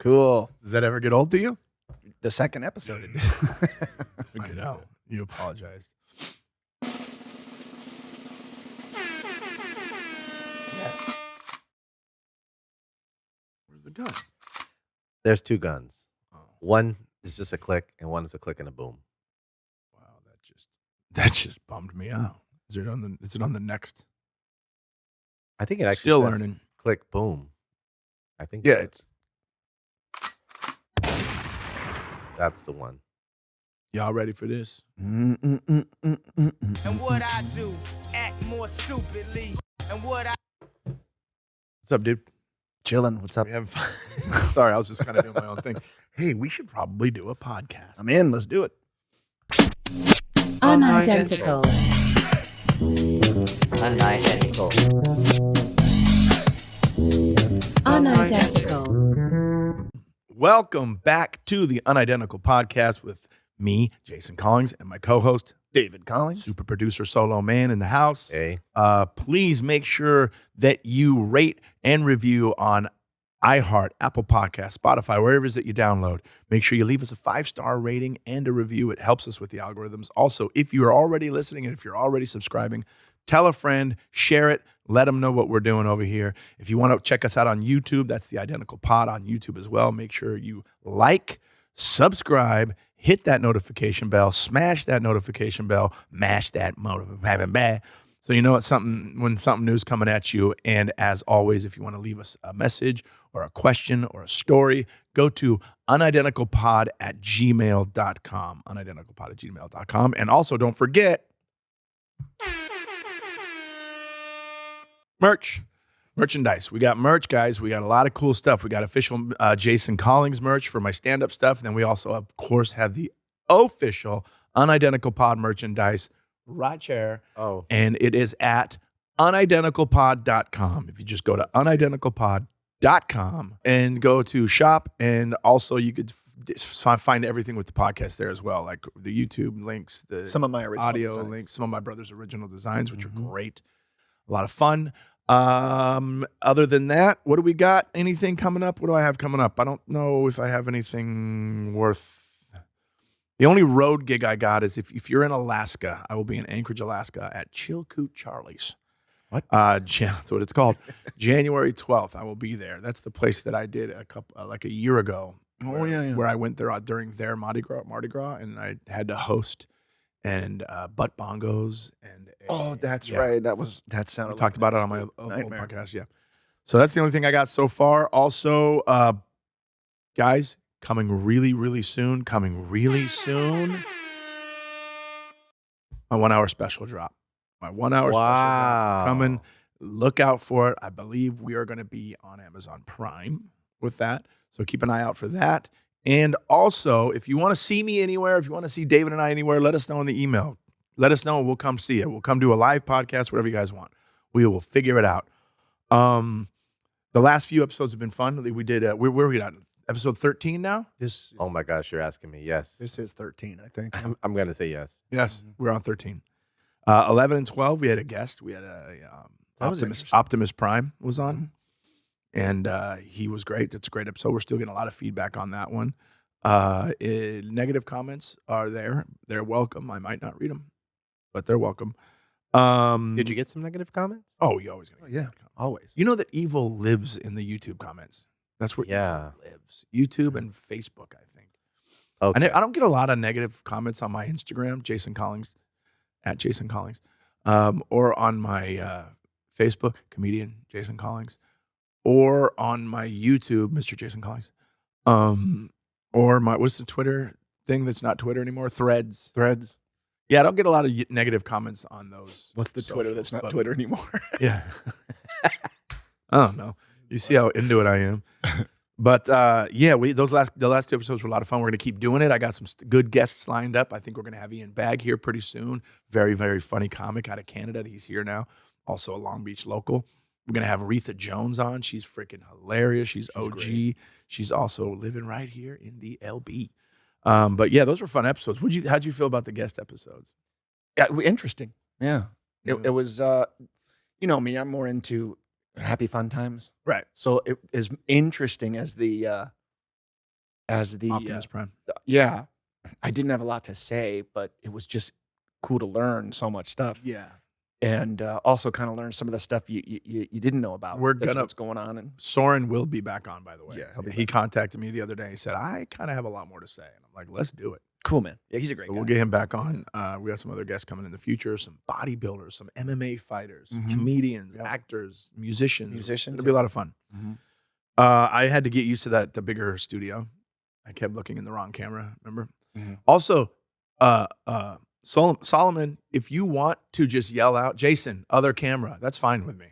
Cool. Does that ever get old to you? The second episode. It did. I know. You apologized. Yes. Where's the gun? There's two guns. Oh. One is just a click, and one is a click and a boom. Wow, that just bummed me out. Is it on the next? I think it actually Still says learning. click boom. I think Yeah, that's the one. Y'all ready for this? And what I do, act more stupidly. And what I What's up, dude? Chilling. What's up? We have fun. Sorry, I was just kind of doing my own thing. Hey, we should probably do a podcast. I'm in. Let's do it. Unidentical. Unidentical. Unidentical. Welcome back to the Unidentical podcast with me, Jason Collings, and my co-host, David Collings. super producer SOLOMAN in the house. Hey, Please make sure that you rate and review on iHeart, Apple Podcasts, Spotify, wherever it is that you download. Make sure you leave us a 5-star rating and a review. It helps us with the algorithms. Also, if you're already listening and if you're already subscribing, tell a friend, share it, let them know what we're doing over here. If you want to check us out on YouTube, that's the Identical Pod on YouTube as well. Make sure you like, subscribe, hit that notification bell, smash that notification bell, mash that notification bell. So you know it's when something new is coming at you. And as always, if you want to leave us a message or a question or a story, go to unidenticalpod@gmail.com. Unidenticalpod@gmail.com. And also don't forget merchandise. We got merch, guys. We got a lot of cool stuff. We got official Jason Collings merch for my stand-up stuff. And then we also, of course, have the official Unidentical Pod merchandise right here. oh, And it is at unidenticalpod.com. If you just go to unidenticalpod.com and go to shop, and also you could find everything with the podcast there as well, like the YouTube links, the Some of my original audio designs. links, some of my brother's original designs, which are great. A lot of fun. Other than that, what do we got? Anything coming up? What do I have coming up? I don't know if I have anything worth. The only road gig I got is if you're in Alaska, I will be in Anchorage, Alaska at Chilkoot Charlie's. What? Yeah, that's what it's called. January 12th, I will be there. That's the place that I did like a year ago. Oh, yeah. Where I went there during their Mardi Gras, and I had to host and butt bongos and. Oh, that's yeah. right. That sounded. I talked about it on my old nightmare. podcast. Yeah. So that's the only thing I got so far. Also, guys, coming really soon. My 1 hour special drop. My 1 hour special drop coming. Look out for it. I believe we are going to be on Amazon Prime with that. So keep an eye out for that. And also, if you want to see me anywhere, if you want to see David and I anywhere, let us know in the email. Let us know and we'll come see it. We'll come do a live podcast, whatever you guys want. We will figure it out. The last few episodes have been fun. We did, where are we at? Episode 13 now? oh my gosh, you're asking me. Yes, This is 13, I think. I'm gonna say yes. Yes, we're on 13. 11 and 12, we had a guest. We had That was Optimus Prime was on. And he was great. It's a great episode. We're still getting a lot of feedback on that one. Negative comments are there. They're welcome. I might not read them, but they're welcome. Did you get some negative comments? Oh, you always gonna get Yeah, negative comments. always. You know that evil lives in the YouTube comments. That's where Yeah. evil lives. YouTube and Facebook, I think. Okay. I don't get a lot of negative comments on my Instagram, Jason Collings, at Jason Collings, or on my Facebook, comedian Jason Collings, or on my YouTube, Mr. Jason Collings, or what's the Twitter thing that's not Twitter anymore? Threads. Yeah, I don't get a lot of negative comments on those. What's the Twitter socials, that's not but- Twitter anymore? Yeah. I don't know. You see how into it I am. But yeah, the last 2 episodes were a lot of fun. We're going to keep doing it. I got some good guests lined up. I think we're going to have Ian Bagg here pretty soon. Very, very funny comic out of Canada. He's here now. Also a Long Beach local. We're going to have Aretha Jones on. She's freaking hilarious. She's OG. Great. She's also living right here in the LB. But yeah, those were fun episodes. How'd you feel about the guest episodes? Yeah, interesting. Yeah. It was, you know me, I'm more into happy fun times. Right. So it is interesting as the as the Optimus Prime. yeah, I didn't have a lot to say, but it was just cool to learn so much stuff. Yeah. And also kind of learn some of the stuff you didn't know about. We're That's gonna- what's going on. And Soren will be back on, by the way. Yeah, he'll be he back. contacted me the other day. He said, I kind of have a lot more to say. And I'm like, let's do it. cool, man. Yeah, he's a great So guy. we'll get him back on. We have some other guests coming in the future, some bodybuilders, some MMA fighters, Mhm. comedians, Yep. actors, musicians. Musicians, It'll be a lot of fun. Mhm. I had to get used to the bigger studio. I kept looking in the wrong camera, remember? Mhm. Also, Solomon, if you want to just yell out, Jason, other camera, that's fine with me.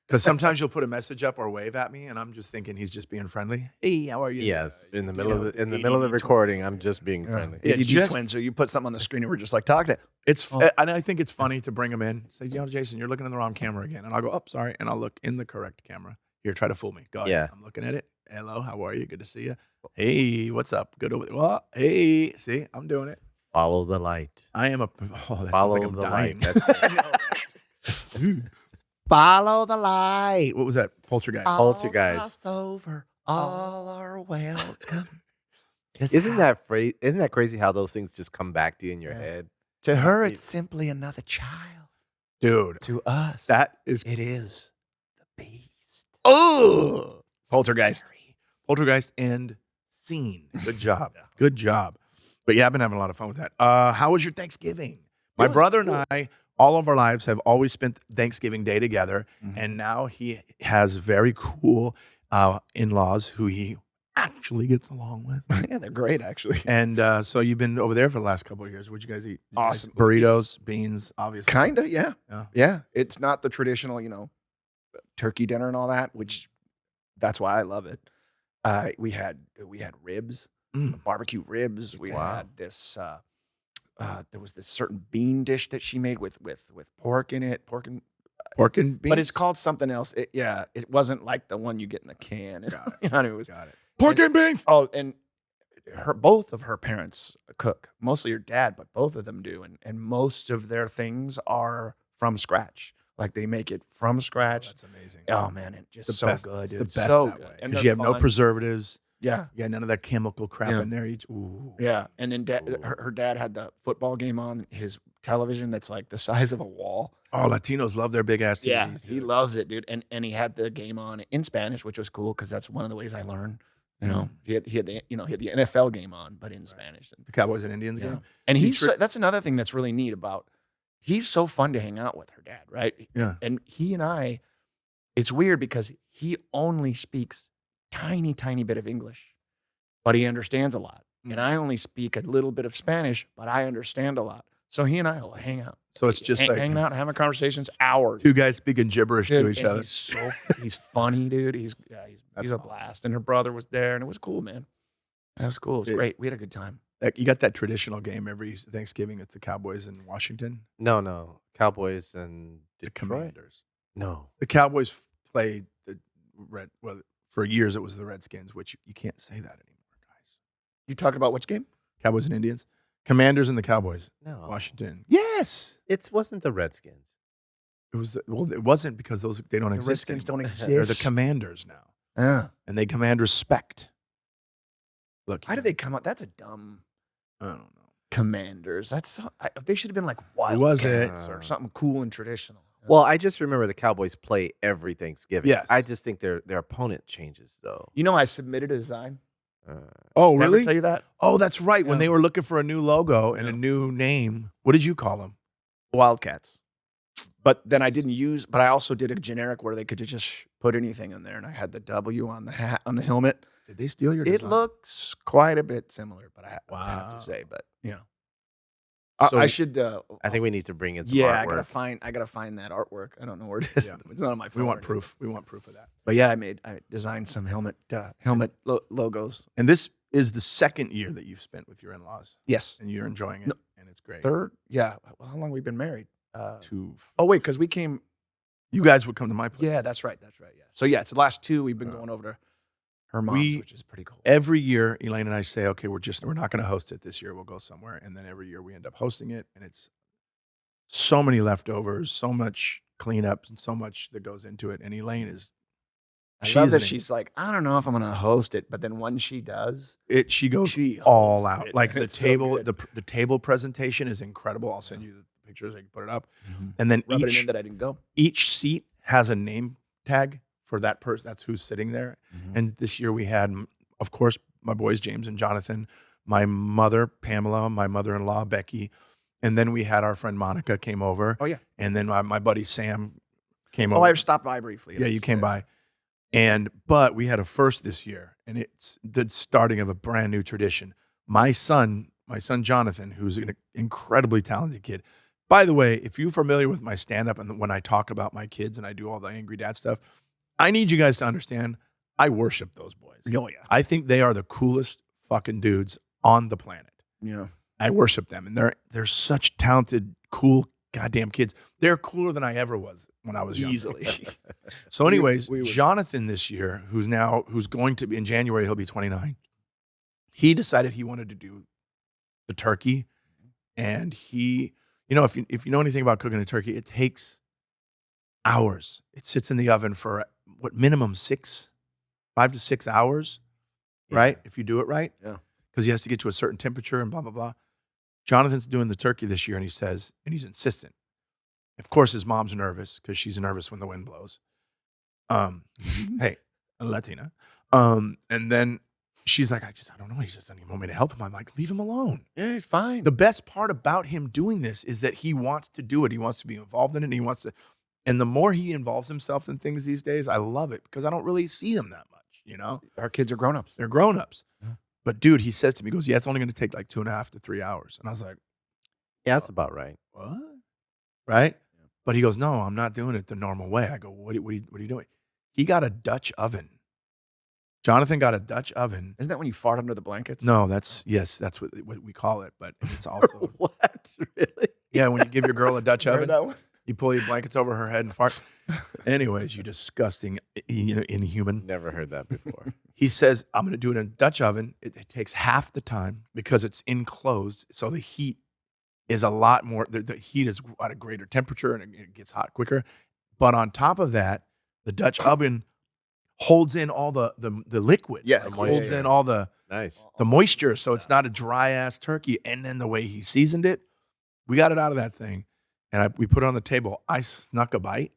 Because sometimes you'll put a message up or wave at me, and I'm just thinking he's just being friendly. Hey, how are you? Yes, in the You middle know, of the ADD recording, I'm just being friendly. Yeah, ADD just- twins, or you put something on the screen and we're just like talking. It's Oh. and I think it's funny to bring him in. Say, Jason, you're looking in the wrong camera again, and I'll go, oh, sorry, and I'll look in the correct camera. Here, try to fool me. Go ahead. Yeah. I'm looking at it. Hello, how are you? Good to see you. Hey, what's up? Good over there. Well, hey, see, I'm doing it. Follow the light. I am a. Oh, that Follow sounds like I'm the dying. light. That's Follow the light. What was that? Poltergeist. Poltergeist. Over, all are welcome. Isn't that crazy how those things just come back to you in your head? To her, it's simply another child. Dude, To us, that is. it is the beast. Oh, Poltergeist. Poltergeist and Scene. Good job. Good job. But yeah, I've been having a lot of fun with that. How was your Thanksgiving? My was brother cool. and I, all of our lives, have always spent Thanksgiving Day together. Mhm. And now he has very cool in-laws who he actually gets along with. Yeah, they're great, actually. And so you've been over there for the last couple of years. What'd you guys eat? Did you guys- Awesome. burritos, beans, obviously. Kinda, yeah. Yeah. Yeah. It's not the traditional, turkey dinner and all that, which that's why I love it. We had ribs, Mm. barbecue ribs. We Wow. had this. There was this certain bean dish that she made with pork in it, pork and Pork and beans. but it's called something else. It wasn't like the one you get in the can. Got it. You know, it was. Got it. Pork and beans. Oh, and both of her parents cook. Mostly her dad, but both of them do, and most of their things are from scratch. Like they make it from scratch. That's amazing. Oh man, it just The so best- good, it's dude. the best so that good. way. And 'Cause they're you have no fun. preservatives. Yeah, You got none of that chemical crap Yeah. in there. Ooh. yeah. And then Ooh. her dad had the football game on his television that's like the size of a wall. Oh, Latinos love their big ass TVs. Yeah, he dude. loves it, dude. And he had the game on in Spanish, which was cool because that's one of the ways I learn. You know, he had the NFL game on, but in Spanish. the Cowboys and Indians Yeah. game. And He he's tri- that's another thing that's really neat about. He's so fun to hang out with, her dad, right? Yeah. And he and I, it's weird because he only speaks tiny bit of English, but he understands a lot. Mm. And I only speak a little bit of Spanish, but I understand a lot. So he and I will hang out. So it's just like hanging out and having conversations hours. two guys speaking gibberish Dude, to each and other. He's funny, dude. He's That's a awesome. blast. And her brother was there, and it was cool, man. That was cool. It was It- great. We had a good time. Like, you got that traditional game every Thanksgiving. It's the Cowboys in Washington. No. Cowboys and The Detroit. Commanders. No. The Cowboys played the Red. Well, for years it was the Redskins, which you can't say that anymore, guys. You talking about which game? Cowboys and Indians. Commanders and the Cowboys. No. Washington. Yes. It wasn't the Redskins. It was. Well, it wasn't because they don't The exist. Redskins don't anymore. exist. They're the Commanders now, and they command respect. Look, How did they come up? That's a dumb I don't know. Commanders. That's so, they should have been like was it? Wildcats or something cool and traditional. Well, I just remember the Cowboys play every Thanksgiving. Yes. I just think their opponent changes though. You know, I submitted a design. Oh, Did I ever really? tell you that? Oh, that's right. When Yeah. they were looking for a new logo and a Yeah. new name, what did you call them? Wildcats. But then I didn't use. But I also did a generic where they could just put anything in there, and I had the W on the hat on the helmet. Did they steal your It design? looks quite a bit similar, but I have Wow. to say, but So- I should. I think we need to bring in some Yeah, artwork. I gotta find that artwork. I don't know where it is. Yeah. It's not on my We phone. want or anything. proof. We want proof of that. But yeah, I designed some helmet logos. And this is the second year that you've spent with your in-laws, Yes, and you're enjoying it, No. and it's great. third. Yeah. Well, how long have we been married? Two. Oh wait, because we came. You guys would come to my place. Yeah, that's right. Yeah. So yeah, it's the last two we've been Uh, going over to her mom's, which is pretty cool. Every year, Elaine and I say, okay, we're not going to host it this year. We'll go somewhere. And then every year we end up hosting it. And it's so many leftovers, so much cleanup, and so much that goes into it. And Elaine is I love that She's she's like, I don't know if I'm gonna host it, but then when she does, she goes she all hosts out. it, Like and the it's so table, good. the table presentation is incredible. I'll send you the pictures. I can put it up. And then Rubbing it each in that I didn't go. each seat has a name tag for that person. That's who's sitting there. And this year we had, of course, my boys James and Jonathan, my mother Pamela, my mother-in-law Becky, and then we had our friend Monica came over. Oh, yeah. And then my buddy Sam came Oh, over. I've stopped by briefly. Yeah, you came by. But we had a first this year, and it's the starting of a brand new tradition. My son Jonathan, who's an incredibly talented kid. By the way, if you're familiar with my stand-up and when I talk about my kids and I do all the angry dad stuff, I need you guys to understand I worship those boys. Oh, yeah. I think they are the coolest fucking dudes on the planet. Yeah. I worship them, and they're such talented, cool, goddamn kids. They're cooler than I ever was when I was young. Easily. So, anyways, we would- Jonathan this year, who's going to be in January, he'll be 29. He decided he wanted to do the turkey, and he, if you know anything about cooking a turkey, it takes hours. It sits in the oven for what minimum 5 to 6 hours, right? If you do it right, because he has to get to a certain temperature and blah blah blah. Jonathan's doing the turkey this year, and he's insistent. Of course, his mom's nervous because she's nervous when the wind blows. Hey, a Latina. And then she's like, I don't know. He just doesn't even want me to help him. I'm like, leave him alone. Yeah, he's fine. The best part about him doing this is that he wants to do it. He wants to be involved in it. And he wants to. And the more he involves himself in things these days, I love it because I don't really see him that much. Our kids are grown-ups. They're grown-ups. Yeah. But dude, he says to me, he goes, yeah, it's only going to take like 2.5 to 3 hours. And I was like, Yeah, that's about right. what? Right? But he goes, no, I'm not doing it the normal way. I go, what are you doing? He got a Dutch oven. Jonathan got a Dutch oven. Isn't that when you fart under the blankets? No, that's what we call it. But it's also, What? Really? yeah, when you give your girl a Dutch You heard oven, that one? you pull your blankets over her head and fart. Anyways, you disgusting, inhuman. Never heard that before. He says, I'm going to do it in a Dutch oven. It takes half the time because it's enclosed. So the heat is a lot more, the heat is at a greater temperature and it gets hot quicker. But on top of that, the Dutch oven holds in all the liquid. Yeah, Like, the holds moisture. in all the Nice. moisture. So it's not a dry ass turkey. And then the way he seasoned it, we got it out of that thing. And we put it on the table. I snuck a bite.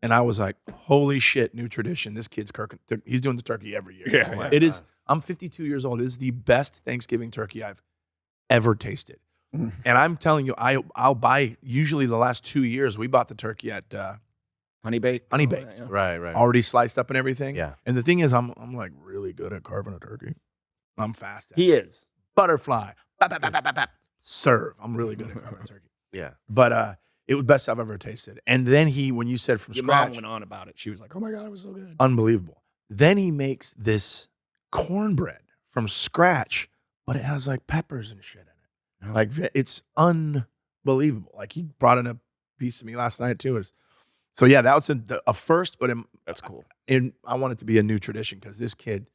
And I was like, holy shit, new tradition. This kid's cooking. He's doing the turkey every year. Yeah. It is, I'm 52 years old. It is the best Thanksgiving turkey I've ever tasted. Mm. And I'm telling you, I'll buy, usually the last 2 years, we bought the turkey at Honey baked. Honey baked. Yeah. Right. already sliced up and everything. Yeah. And the thing is, I'm like really good at carving a turkey. I'm fast at it. He is. Butterfly. Bap, bap, bap, bap, bap, bap. Serve. I'm really good at carving a turkey. Yeah. But it was the best I've ever tasted. And then when you said from Your mom scratch, went on about it. She was like, "Oh my god, it was so good." unbelievable. Then he makes this cornbread from scratch, but it has like peppers and shit in it. Oh. Like it's unbelievable. Like he brought in a piece to me last night too. So yeah, that was a first, but That's cool. I want it to be a new tradition because this kid,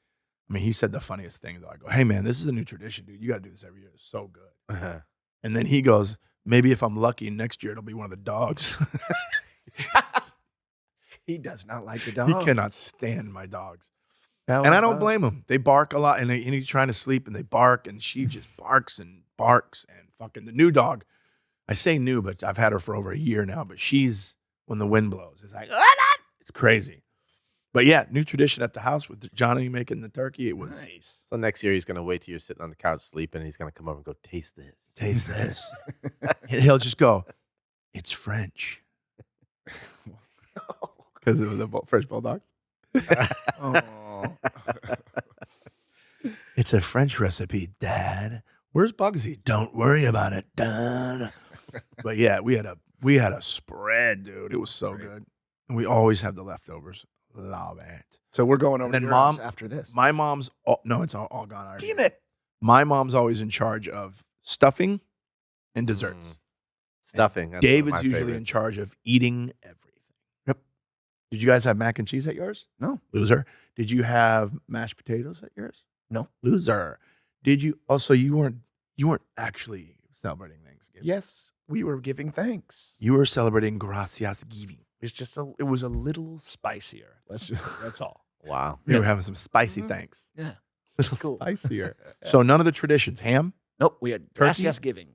I mean, he said the funniest thing though. I go, hey man, this is a new tradition, dude. You got to do this every year. It's so good. Uh-huh. And then he goes, maybe if I'm lucky, next year it'll be one of the dogs. He does not like the dog. He cannot stand my dogs. And I don't blame him. They bark a lot, and he's trying to sleep, and they bark, and she just barks, and fucking the new dog. I say new, but I've had her for over a year now. But she's when the wind blows, it's like it's crazy. But yeah, new tradition at the house with Johnny making the turkey. It was Nice. So next year he's gonna wait till you're sitting on the couch sleeping, and he's gonna come over and go, taste this. taste this. And he'll just go, it's French because it was a French bulldog. Oh. It's a French recipe, Dad. Where's Bugsy? Don't worry about it, Dad. But yeah, we had a spread, dude. It was so Great. good. And we always have the leftovers. Love it. So we're going over then to your Mom- house after this. My mom's no, it's all gone. I already Damn did. it. My mom's always in charge of stuffing and desserts. Stuffing. that's one of David's my usually in favorites. charge of eating everything. Yep. Did you guys have mac and cheese at yours? No. Loser. Did you have mashed potatoes at yours? No. Loser. Did you also you weren't actually celebrating Thanksgiving. Yes, we were giving thanks. You were celebrating gracias giving. It was a little spicier. That's all. Wow. We were having some spicy Mhm. thanks. Yeah. A little Cool. spicier. So none of the traditions. Ham? Nope. We had Turkey? gracias giving.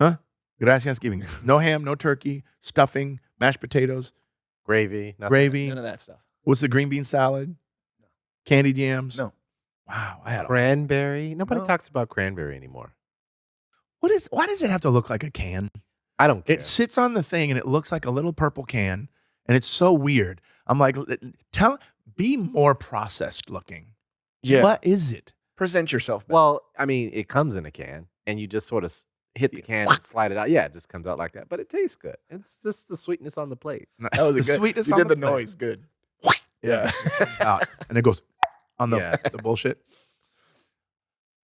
Huh? Gracias giving. No ham, no turkey, stuffing, mashed potatoes, Gravy. Nothing. gravy. None of that stuff. What's the green bean salad? Candied yams? No. Wow. I had a Cranberry. Nobody No. talks about cranberry anymore. why does it have to look like a can? I don't care. It sits on the thing and it looks like a little purple can, and it's so weird. I'm like, be more processed looking. Yeah. What is it? Present yourself. better. Well, I mean, it comes in a can, and you just sort of hit the can and slide it out. Yeah, it just comes out like that. But it tastes good. It's just the sweetness on the plate. that was the a good. sweetness You on did the plate. noise. Good. Yeah, it comes out and it goes on the Yeah. the bullshit.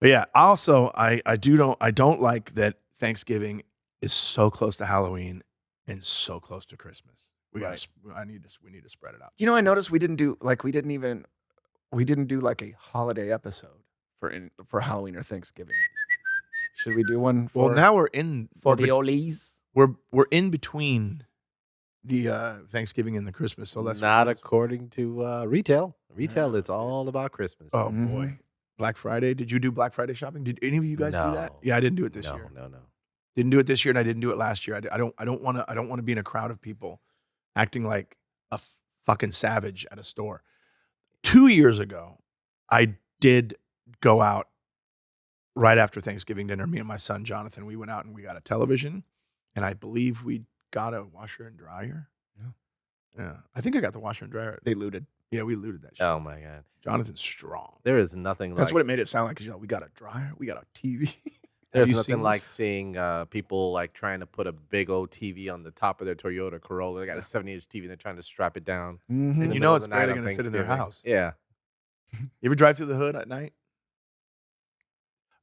But yeah, also I don't like that Thanksgiving is so close to Halloween and so close to Christmas. We need to spread it out. You know, I noticed we didn't do like we didn't do like a holiday episode for Halloween or Thanksgiving. Should we do one for Well, now we're in for the Olies? we're in between the Thanksgiving and the Christmas. So let's Not according to retail. Retail, it's all about Christmas. Oh Mhm. boy, Black Friday. Did you do Black Friday shopping? Did any of you guys do that? No. Yeah, I didn't do it this no, year. no. Didn't do it this year, and I didn't do it last year. I don't want to be in a crowd of people acting like a fucking savage at a store. 2 years ago, I did go out right after Thanksgiving dinner. Me and my son Jonathan, we went out and we got a television, and I believe we got a washer and dryer. Yeah, I think I got the washer and dryer. They looted. Yeah, we looted that shit. Oh my God. Jonathan's strong. There is nothing That's like what it made it sound like. 'Cause, we got a dryer, we got a TV. there's you nothing seen like this? seeing people like trying to put a big old TV on the top of their Toyota Corolla. They got a 70-inch TV and they're trying to strap it down. Mhm. in And the you middle know of it's the night barely on going to fit in their Thanksgiving. house. Yeah. You ever drive through the hood at night?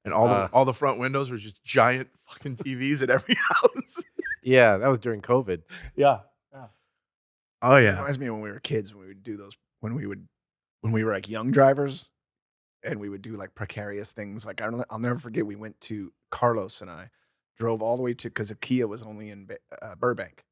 And all the front windows were just giant fucking TVs at every house. Yeah, that was during COVID. Yeah. Oh It yeah. reminds me of when we were kids, when we would do those, when we were like young drivers, and we would do like precarious things. Like I'll never forget. We went to Carlos and I drove all the way to because a Kia was only in Burbank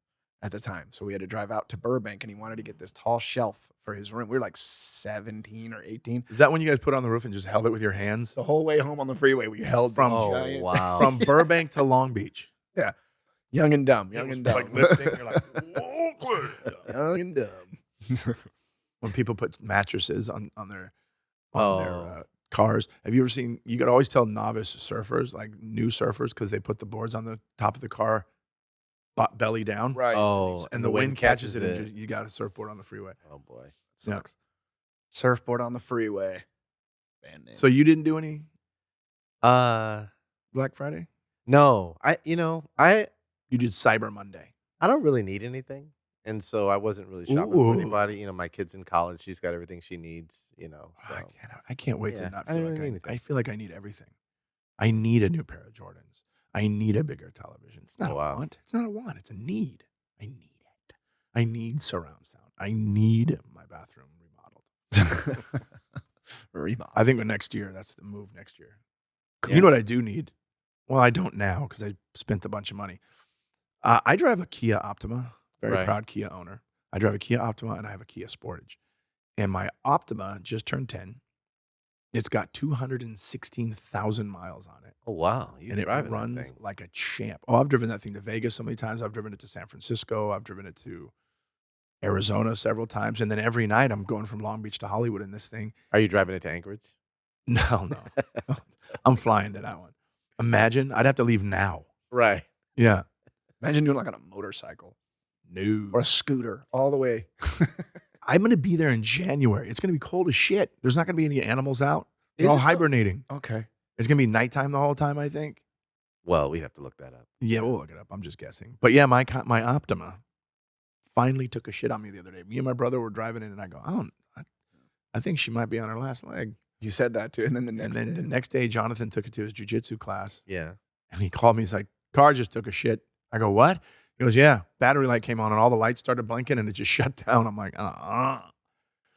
at the time, so we had to drive out to Burbank, and he wanted to get this tall shelf for his room. We were like 17 or 18. Is that when you guys put it on the roof and just held it with your hands? The whole way home on the freeway, we held From- this Oh, giant, wow. From Burbank to Long Beach. young and dumb, It young was and dumb, like lifting. You're like, whoa. young and dumb. When people put mattresses on their Oh. cars. Have you ever seen? You could always tell novice surfers, like new surfers, because they put the boards on the top of the car, belly down, Right. Oh, and the wind catches it, and you got a surfboard on the freeway. Oh boy. Sucks. Surfboard on the freeway. Band name. So you didn't do any Uh, Black Friday? no. I You did Cyber Monday. don't really need anything, and so I wasn't really shopping Ooh. for anybody. My kid's in college; she's got everything she needs. So I can't wait Yeah, to not I feel don't like need anything. I feel like I need everything. I need a new pair of Jordans. I need a bigger television. It's not Oh, a wow. want. It's not a want. It's a need. I need it. I need surround sound. I need my bathroom remodeled. Remodel. I think next year, that's the move next year. Yeah. You know what I do need? Well, I don't now because I spent a bunch of money. I drive a Kia Optima, very Right. proud Kia owner. I drive a Kia Optima and I have a Kia Sportage. And my Optima just turned 10. It's got 216,000 miles on it. Oh wow, you And it driving that runs thing. like a champ. Oh, I've driven that thing to Vegas so many times. I've driven it to San Francisco. I've driven it to Arizona several times. And then every night I'm going from Long Beach to Hollywood in this thing. Are you driving it to Anchorage? No. I'm flying to that one. Imagine, I'd have to leave now. Right. Yeah. Imagine doing like on a motorcycle No. or a scooter all the way. I'm going to be there in January. It's going to be cold as shit. There's not going to be any animals out. They're Is all it though? hibernating. Okay. It's going to be nighttime the whole time, I think. Well, we have to look that up. Yeah, we'll look it up. I'm just guessing. But yeah, my Optima finally took a shit on me the other day. Me and my brother were driving in, and I go, I think she might be on her last leg. You said that too, and then the And next then day. the next day, Jonathan took it to his jujitsu class, Yeah. and he called me. He's like, car just took a shit. I go, what? He goes, yeah, battery light came on, and all the lights started blinking, and it just shut down. I'm like,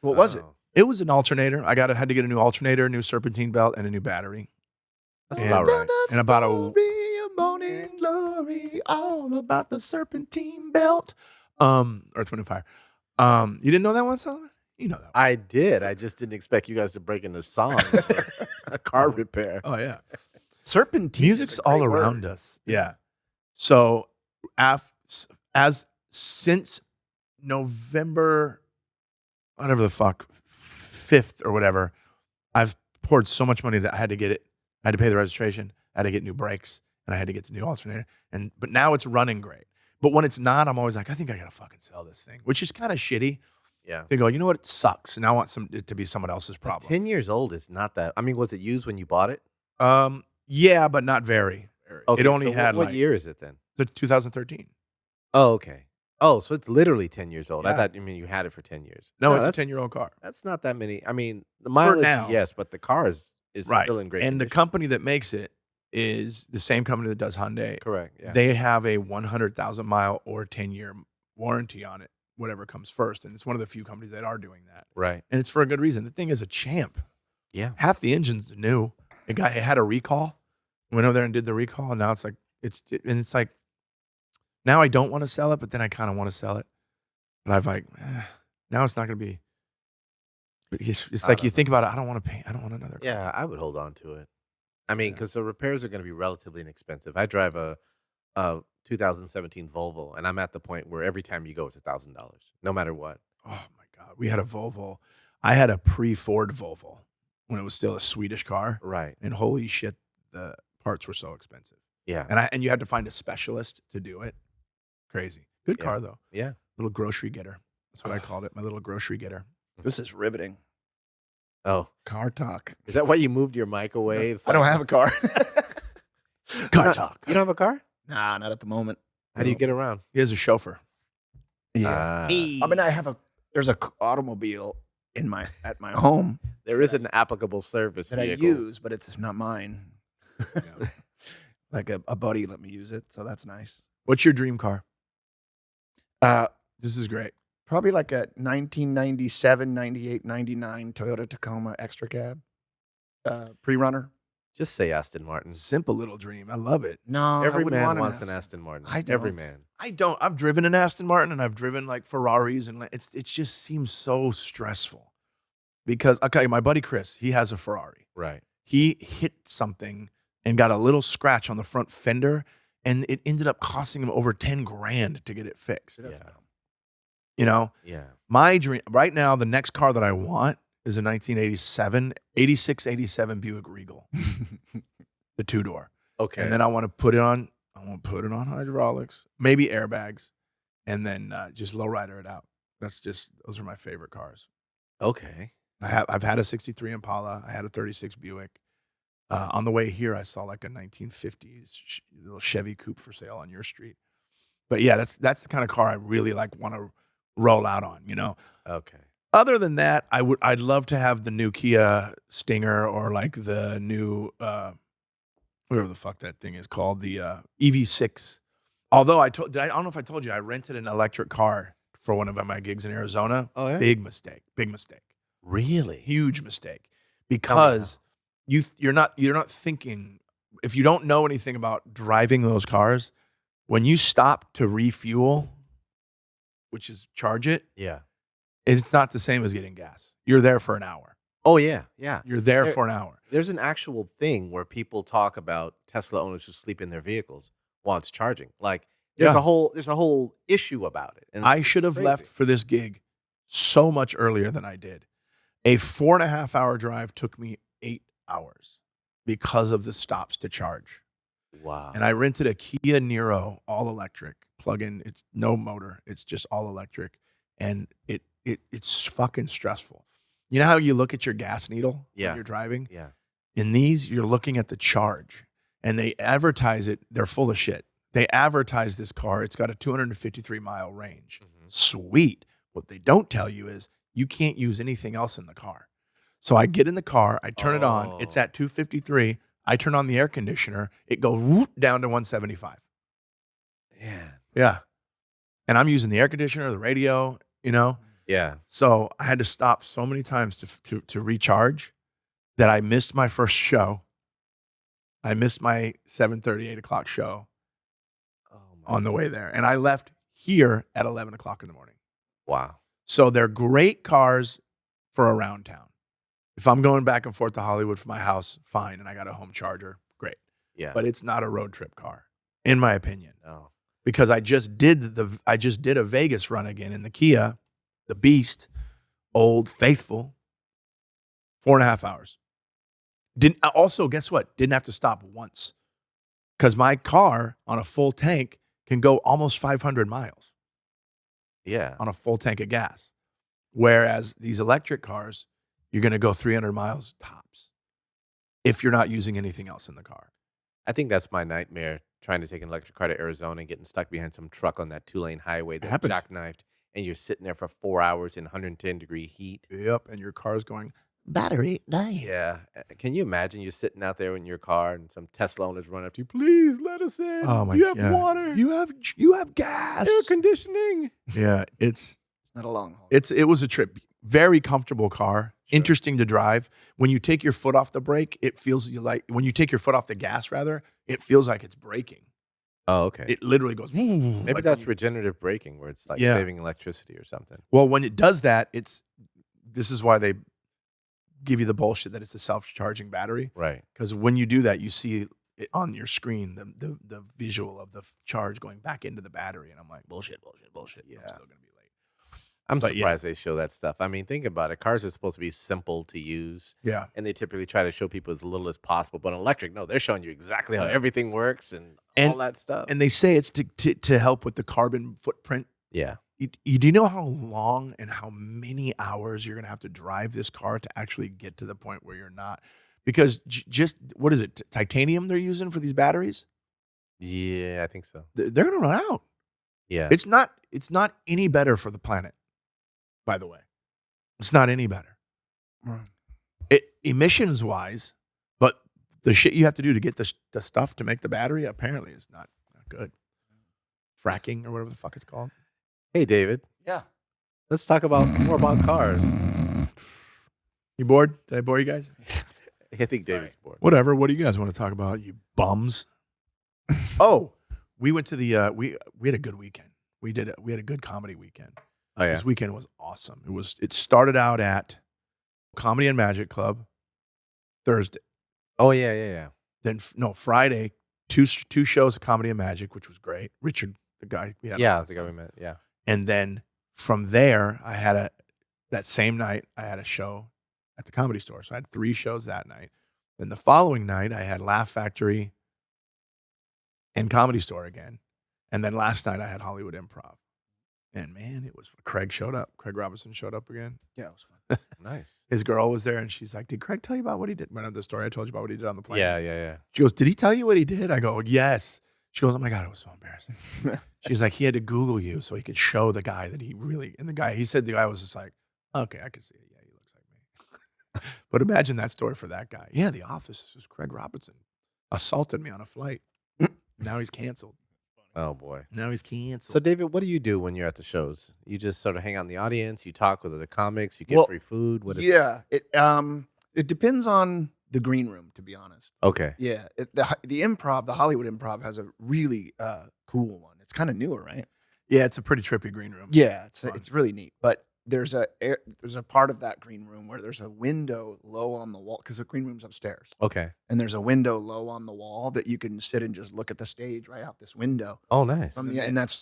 What was it? Oh, It was an alternator. I had to get a new alternator, a new serpentine belt, and a new battery. That's And- about right. And about a morning glory, all about the serpentine belt. Earth, Wind, and Fire. You didn't know that one, Solomon? You know that. I did. I just didn't expect you guys to break into song for a car repair. Oh yeah. Serpentine. Music's all around us. Yeah. So since November, whatever the fuck, 5th or whatever, I've poured so much money that I had to get it. I had to pay the registration. I had to get new brakes, and I had to get the new alternator. But now it's running great. But when it's not, I'm always like, I think I gotta fucking sell this thing, which is kind of shitty. Yeah. They go, you know what? It sucks, and I want it to be someone else's But problem. 10 years old is not that. I mean, was it used when you bought it? Yeah, but not very. Okay, It only so had what like year is it then? 2013. Oh, okay. Oh, so it's literally 10 years old. I Yeah. thought you mean you had it for 10 years. No, it's a that's 10-year-old car. That's not that many. I mean, the mileage, now. yes, but the car is Right. still in great And the condition. company that makes it is the same company that does Hyundai. Correct. Yeah. They have a 100,000 mile or 10-year warranty on it, whatever comes first. And it's one of the few companies that are doing that. right. And it's for a good reason. The thing is a champ. Yeah. Half the engine's new. It had a recall. Went over there and did the recall. And now it's like, it's like, now I don't want to sell it, but then I kind of want to sell it. But I've like, now it's not going to be. It's like you think about it. I don't want to pay. I don't want another car. Yeah, I would hold on to it. I mean, Yeah. because the repairs are going to be relatively inexpensive. I drive a 2017 Volvo, and I'm at the point where every time you go, it's $1,000, no matter what. Oh my God. We had a Volvo. I had a pre-Ford Volvo when it was still a Swedish car. Right. And holy shit, the parts were so expensive. Yeah. And you had to find a specialist to do it. Crazy. Good Yeah. car though. Yeah. Little grocery getter. That's what I called it. My little grocery getter. This is riveting. Oh, Car talk. is that why you moved your mic away? It's I don't like- have a car. Car not- talk. You don't have a car? Nah, not at the moment. How do you get around? He has a chauffeur. Yeah. Ah, I mean, there's a automobile at my home there is an applicable service that I vehicle. use, but it's not mine. Like a buddy let me use it, so that's nice. What's your dream car? Uh, This is great. probably like a 1997, 98, 99 Toyota Tacoma extra cab, pre-runner. Just say Aston Martin. Simple little dream. I love it. No, I Every wouldn't man want wants an Aston Martin. I Every don't. man. I don't. I've driven an Aston Martin and I've driven like Ferraris and it just seems so stressful because okay, my buddy Chris, he has a Ferrari. Right. He hit something and got a little scratch on the front fender, and it ended up costing him over 10 grand to get it fixed. That's Yeah. dumb. You know, Yeah. my dream right now, the next car that I want is a 86-87 Buick Regal, the 2-door. Okay. And then I want to put it on hydraulics, maybe airbags, and then just lowrider it out. Those are my favorite cars. okay. I've had a 63 Impala. I had a 36 Buick. On the way here, I saw like a 1950s little Chevy coupe for sale on your street. But yeah, that's the kind of car I really like want to roll out on, you know. Okay. Other than that, I'd love to have the new Kia Stinger or like the new whatever the fuck that thing is called, the EV6. Although I don't know if I told you, I rented an electric car for one of my gigs in Arizona. Oh, yeah? Big mistake. Really? Huge mistake. Because you're not thinking, if you don't know anything about driving those cars, when you stop to refuel, which is charge it, Yeah. it's not the same as getting gas. You're there for an hour. Oh, yeah. Yeah. You're there There- for an hour. There's an actual thing where people talk about Tesla owners who sleep in their vehicles while it's charging. Like there's Yeah. a whole issue about it. And I it's should have crazy. left for this gig so much earlier than I did. A 4.5-hour drive took me 8 hours because of the stops to charge. Wow. And I rented a Kia Niro all electric plug-in. It's no motor. It's just all electric. And it's fucking stressful. You know how you look at your gas needle Yeah. when you're driving? Yeah. In these, you're looking at the charge. And they advertise it. They're full of shit. They advertise this car. It's got a 253-mile range. Mhm. Sweet. What they don't tell you is you can't use anything else in the car. So I get in the car, I turn it on. It's Oh. at 253. I turn on the air conditioner. It goes whoop down to 175. Man. Yeah. And I'm using the air conditioner, the radio, you know? Yeah. So I had to stop so many times to recharge that I missed my first show. I missed my 7:30, 8 o'clock show Oh my. on the way there. And I left here at 11 o'clock in the morning. Wow. So they're great cars for around town. If I'm going back and forth to Hollywood from my house, fine, and I got a home charger, great. Yeah. But it's not a road trip car, in my opinion. No. Because I just did a Vegas run again in the Kia, the Beast, old faithful, 4.5 hours. Also, guess what? Didn't have to stop once. Because my car on a full tank can go almost 500 miles Yeah. on a full tank of gas. Whereas these electric cars, you're going to go 300 miles tops if you're not using anything else in the car. I think that's my nightmare, trying to take an electric car to Arizona and getting stuck behind some truck on that 2-lane highway that happened. jackknifed, and you're sitting there for 4 hours in 110-degree heat. Yep, and your car's going, battery, die. Yeah. Can you imagine you're sitting out there in your car and some Tesla owners run up to you, please let us in. Oh my You have God. water. You have gas. Air conditioning. Yeah, It's not a long haul. it was a trip. Very comfortable car. Sure. Interesting to drive. When you take your foot off the brake, it feels like when you take your foot off the gas, rather, it feels like it's braking. Oh, okay. It literally goes. Maybe that's regenerative braking, where it's like Yeah. saving electricity or something. Well, when it does that, this is why they give you the bullshit that it's a self-charging battery. Right. Because when you do that, you see it on your screen, the visual of the charge going back into the battery, and I'm like, bullshit. Yeah. I'm still gonna be late. I'm But yeah. surprised they show that stuff. I mean, think about it. Cars are supposed to be simple to use, Yeah. and they typically try to show people as little as possible. But electric, no, they're showing you exactly how everything works and all that stuff. And they say it's to help with the carbon footprint. Yeah. Do you know how long and how many hours you're going to have to drive this car to actually get to the point where you're not? Because just, what is it, titanium they're using for these batteries? Yeah, I think so. They're going to run out. Yeah. It's not any better for the planet, by the way. It's not any better. Right. Emissions-wise, but the shit you have to do to get the stuff to make the battery apparently is not good. Fracking or whatever the fuck it's called. Hey, David. Yeah. Let's talk more about cars. You bored? Did I bore you guys? I think David's bored. Whatever. What do you guys want to talk about, you bums? Oh, we went to the we had a good weekend. We had a good comedy weekend. Oh, yeah. This weekend was awesome. It started out at Comedy and Magic Club Thursday. Oh, yeah. Then Friday, two shows of Comedy and Magic, which was great. Richard, the guy we had. Yeah, on the guy we met. Yeah. And then from there, that same night, I had a show at the Comedy Store. So I had 3 shows that night. Then the following night, I had Laugh Factory and Comedy Store again. And then last night, I had Hollywood Improv. And man, it was, Craig showed up. Craig Robinson showed up again. Yeah, it was fun. Nice. His girl was there, and she's like, did Craig tell you about what he did? Remember the story I told you about what he did on the plane? Yeah. She goes, did he tell you what he did? I go, yes. She goes, oh my God, it was so embarrassing. She's like, he had to Google you so he could show the guy that he really, and he said the guy was just like, okay, I can see it. Yeah, he looks like me. But imagine that story for that guy. Yeah, The Office, this was Craig Robinson. Assaulted me on a flight. Now he's canceled. Oh, boy. Now he's canceled. So, David, what do you do when you're at the shows? You just sort of hang out in the audience, you talk with other comics, you get free food? What is it? It depends on the green room, to be honest. Okay. Yeah, the improv, the Hollywood Improv has a really cool one. It's kind of newer, right? Yeah, it's a pretty trippy green room. Yeah, Fun. it's really neat. But there's a part of that green room where there's a window low on the wall because the green room's upstairs, Okay. and there's a window low on the wall that you can sit and just look at the stage right out this window. Oh, nice. And that's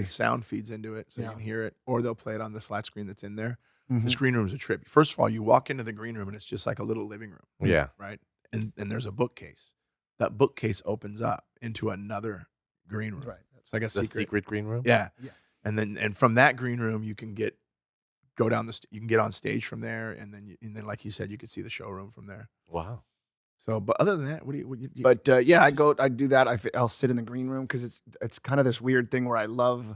Sound feeds into it so you Yeah. can hear it, or they'll play it on the flat screen that's in there. Mhm. This green room is a trip. First of all, you walk into the green room and it's just like a little living room. Yeah. Right? And there's a bookcase. That bookcase opens up into another green room. right. It's like a The secret green room? Yeah. Yeah. And from that green room you can you can get on stage from there, and then like you said, you could see the showroom from there. Wow. So, but other than that, what do you But I do that. I'll sit in the green room because it's kind of this weird thing where I love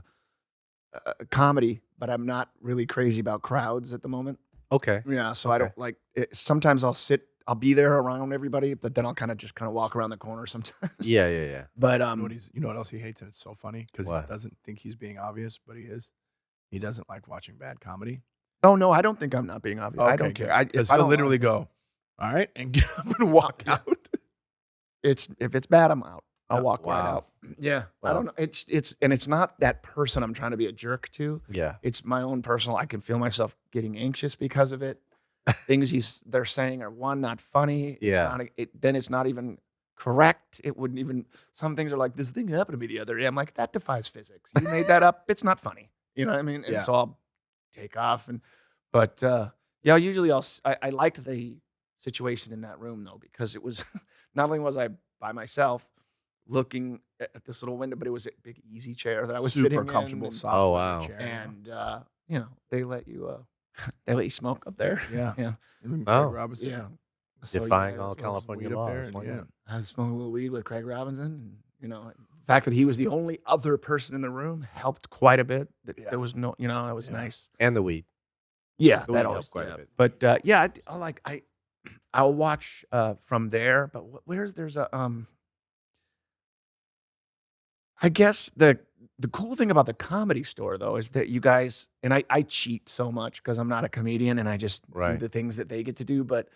comedy, but I'm not really crazy about crowds at the moment. Okay. Yeah, so I Okay. don't like it. Sometimes I'll be there around everybody, but then I'll kind of walk around the corner sometimes. Yeah. But you know what else he hates, and it's so funny because he What? doesn't think he's being obvious, but he is. He doesn't like watching bad comedy. oh no, I don't think I'm not being obvious. I don't care. Because If I he'll don't literally like go, all right, and get up and walk Yeah. out. if it's bad, I'm out. I'll Yeah. walk right Wow. out. Yeah, I Wow. don't know. It's not that person I'm trying to be a jerk to. Yeah. It's my own personal. I can feel myself getting anxious because of it. things they're saying are one, not funny. Yeah. Then it's not even correct. It wouldn't even. Some things are like, this thing happened to me the other day. I'm like, that defies physics. You made that up. It's not funny. You know what I mean? And Yeah. so I'll take off. But yeah, usually I liked the situation in that room though, because it was not only was I by myself looking at this little window, but it was a big easy chair that I was super sitting comfortable, in. soft Oh, leather wow. chair. And you know, they let you smoke up there. Yeah. Yeah. And Oh. Craig Robinson. Yeah. So, Defying yeah, all smoke some California weed up there laws. and Why yeah. not? I was smoking a little weed with Craig Robinson. And, you know, the fact that he was the only other person in the room helped quite a bit. Yeah. There was no, you know, that was Yeah. nice. And the weed. Yeah, The that weed always helped quite a yeah. bit. But yeah, I'll watch from there. But there's a I guess the cool thing about the Comedy Store though is that you guys and I cheat so much because I'm not a comedian and I just do Right. the things that they get to do. But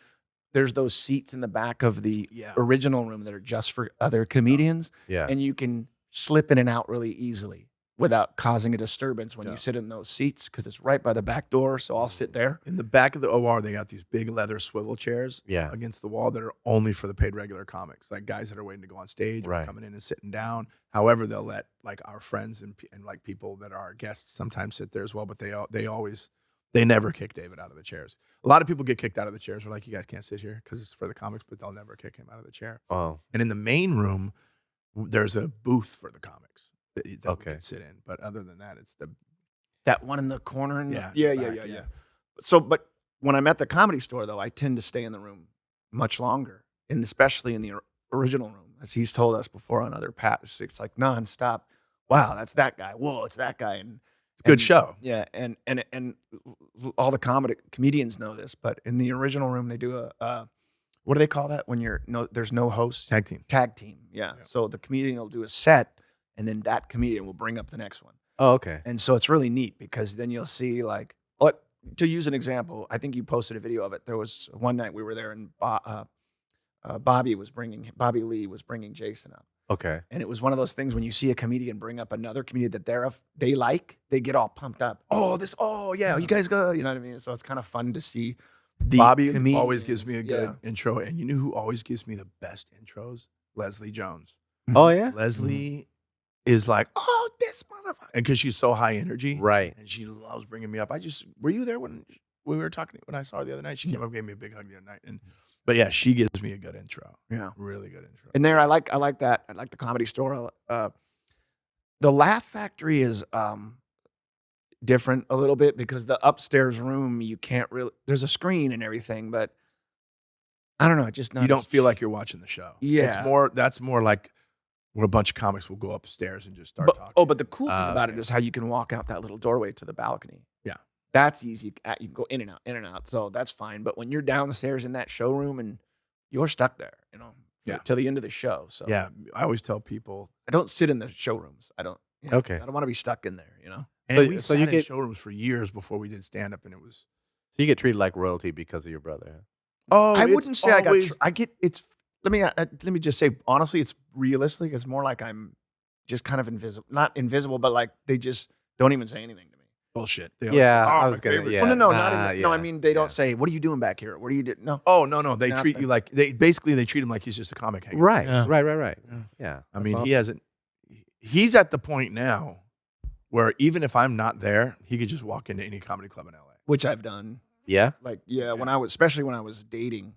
there's those seats in the back of the Yeah. original room that are just for other comedians, Yeah. and you can slip in and out really easily without causing a disturbance when Yeah. you sit in those seats because it's right by the back door. So I'll sit there. In the back of the OR, they got these big leather swivel chairs Yeah. against the wall that are only for the paid regular comics, like guys that are waiting to go on stage or Right. coming in and sitting down. However, they'll let like our friends and like people that are our guests sometimes sit there as well. But they never kick David out of the chairs. A lot of people get kicked out of the chairs. We're like, you guys can't sit here because it's for the comics, but they'll never kick him out of the chair. Oh. And in the main room, there's a booth for the comics that we Okay. can sit in. But other than that, it's the That one in the corner. Yeah, Yeah. back, So, but when I'm at the Comedy Store, though, I tend to stay in the room much longer, and especially in the original room, as he's told us before on other paths. It's like nonstop. Wow, that's that guy. Whoa, it's that guy. And good and- show. Yeah, and all the comedians know this, but in the original room, they do a what do they call that when there's no host? Tag team. Tag team. Yeah. Yeah. So the comedian will do a set, and then that comedian will bring up the next one. Oh, okay. And so it's really neat because then you'll see like, to use an example, I think you posted a video of it. There was one night we were there and Bobby Lee was bringing Jason up. Okay. And it was one of those things when you see a comedian bring up another comedian that they like, they get all pumped up. Oh yeah, you guys go, you know what I mean? So it's kind of fun to see the Bobby comedians. always gives me a good Yeah. intro. And you know who always gives me the best intros? Leslie Jones. Oh, yeah. Leslie is like, oh, this motherfucker. And because she's so high energy. Right. And she loves bringing me up. Were you there when we were talking, when I saw her the other night? She came up and gave me a big hug the other night. But yeah, she gives me a good intro. Yeah. Really good intro. And there, I like that. I like the Comedy Store. The Laugh Factory is different a little bit because the upstairs room you can't really. There's a screen and everything, but I don't know. It just not. You don't feel like you're watching the show. Yeah. That's more like where a bunch of comics will go upstairs and just start talking. But the cool thing about it okay. is how you can walk out that little doorway to the balcony. Yeah. That's easy. You can go in and out. So that's fine. But when you're downstairs in that showroom and you're stuck there, you know, Yeah. till the end of the show. So Yeah, I always tell people. I don't sit in the showrooms. I don't. You know, Okay. I don't want to be stuck in there. You know. And So- we so sat you in get- showrooms for years before we did stand up, and it was. So you get treated like royalty because of your brother. Oh, I wouldn't say always, I get. It's. Let me just say honestly, it's realistic. It's more like I'm just kind of invisible. Not invisible, but like they just don't even say anything to me. bullshit. They Yeah, always- I oh, was my gonna. favorite. Yeah. Well, no, not nah, in the, no. I yeah, mean, they don't yeah. say, "What are you doing back here? What are you doing?" No. Oh no, they treat Nothing. you like they treat him like he's just a comic hanger. Right. Yeah. Right. Yeah. Yeah. I that's mean, he awesome. hasn't. He's at the point now where even if I'm not there, he could just walk into any comedy club in LA. Which I've done. Yeah. Like, especially when I was dating,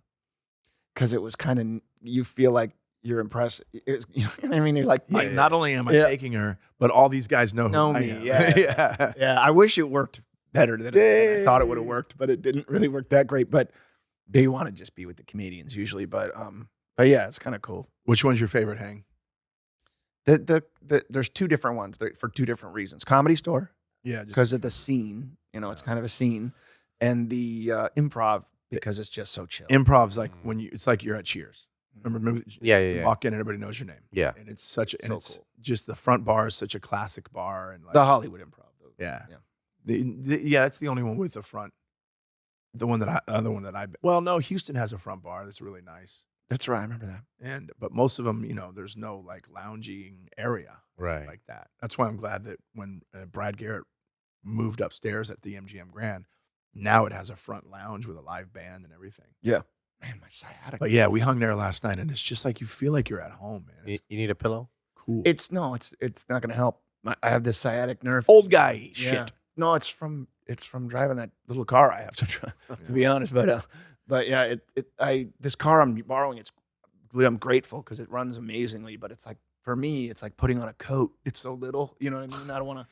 because it was kind of, you feel like you're impressed. It was, you know what I mean? You're like, Like, not only am I Yeah. taking her, but all these guys know who I me. am. Yeah. yeah. Yeah, I wish it worked better than I thought it would have worked, but it didn't really work that great. But they want to just be with the comedians usually. But yeah, it's kind of cool. Which one's your favorite hang? There's two different ones for two different reasons. Comedy Store, Yeah, just because of the scene. You know, it's kind of a scene, and the improv because it's just so chill. improv's like when it's like you're at Cheers. Remember? Yeah. You walk in, everybody knows your name. Yeah. And it's such a, and So it's cool. just the front bar is such a classic bar, and like The Hollywood Improv. Though. yeah, Yeah. yeah, that's the only one with the front. The other one that I well, no, Houston has a front bar that's really nice, That's right. I remember that. but most of them, there's no like lounging area Right. like that. That's why I'm glad that when Brad Garrett moved upstairs at the MGM Grand, Now it has a front lounge with a live band and everything. Man, my sciatic. But yeah, we hung there last night, and it's just like you feel like you're at home, man. You, It's you need a pillow? cool. It's not gonna help. I have this sciatic nerve. Old guy Yeah. shit. No, it's from driving that little car I have to drive. To be honest, but yeah, this car I'm borrowing. I'm grateful because it runs amazingly. But it's like for me, it's like putting on a coat. It's so little. You know what I mean? I don't want to.